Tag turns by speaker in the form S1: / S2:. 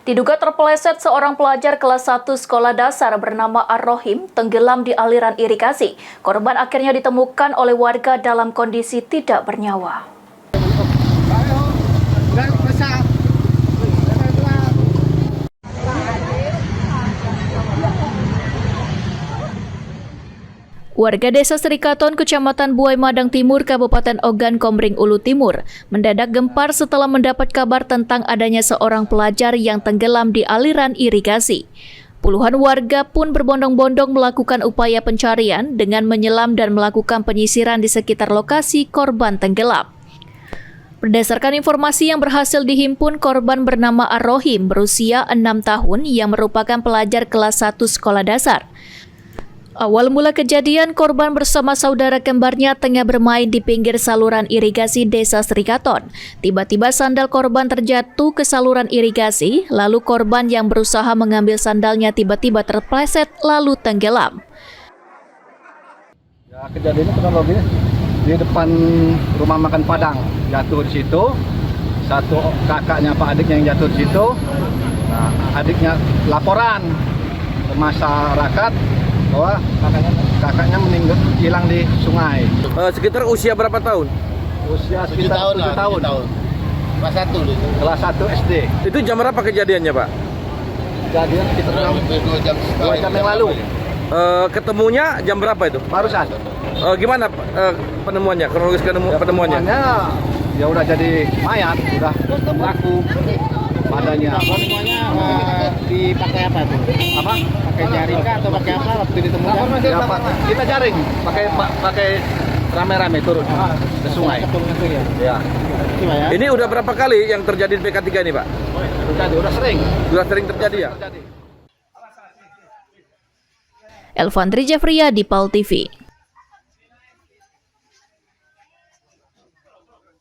S1: Diduga terpeleset seorang pelajar kelas 1 sekolah dasar bernama Ar-Rohim tenggelam di aliran irigasi. Korban akhirnya ditemukan oleh warga dalam kondisi tidak bernyawa. Warga Desa Serikaton, Kecamatan Buai Madang Timur, Kabupaten Ogan Komering Ulu Timur, mendadak gempar setelah mendapat kabar tentang adanya seorang pelajar yang tenggelam di aliran irigasi. Puluhan warga pun berbondong-bondong melakukan upaya pencarian dengan menyelam dan melakukan penyisiran di sekitar lokasi korban tenggelam. Berdasarkan informasi yang berhasil dihimpun, korban bernama Ar-Rohim berusia 6 tahun yang merupakan pelajar kelas 1 sekolah dasar. Awal mula kejadian, korban bersama saudara kembarnya tengah bermain di pinggir saluran irigasi Desa Serikaton. Tiba-tiba sandal korban terjatuh ke saluran irigasi, lalu korban yang berusaha mengambil sandalnya tiba-tiba terpleset lalu tenggelam.
S2: Ya, kejadiannya kronologisnya di depan rumah makan Padang, jatuh di situ. Satu kakaknya adiknya yang jatuh di situ. Nah, adiknya laporan ke masyarakat bahwa kakaknya meninggal hilang di sungai.
S3: Sekitar usia berapa tahun?
S2: Usia sekitar 7 tahun. Kelas 1 SD.
S3: Itu jam berapa kejadiannya, Pak?
S2: Kejadian sekitar 2 jam yang lalu.
S3: Ketemunya jam berapa itu?
S2: Barusan.
S3: Gimana penemuannya? Kronologis penemuannya?
S2: Ya udah jadi mayat, udah laku badannya.
S4: Semuanya dipakai apa tuh?
S2: Apa?
S4: Pakai jaring kah atau pakai apa waktu ditemukan?
S2: Ya, Pak. Kita jaring, pakai rame-rame turun ke sungai. Ya.
S3: Ini udah berapa kali yang terjadi di PK3 ini, Pak?
S2: Udah sering.
S3: Sudah sering terjadi ya?
S1: Elvandri Jafriyadi, PAL TV.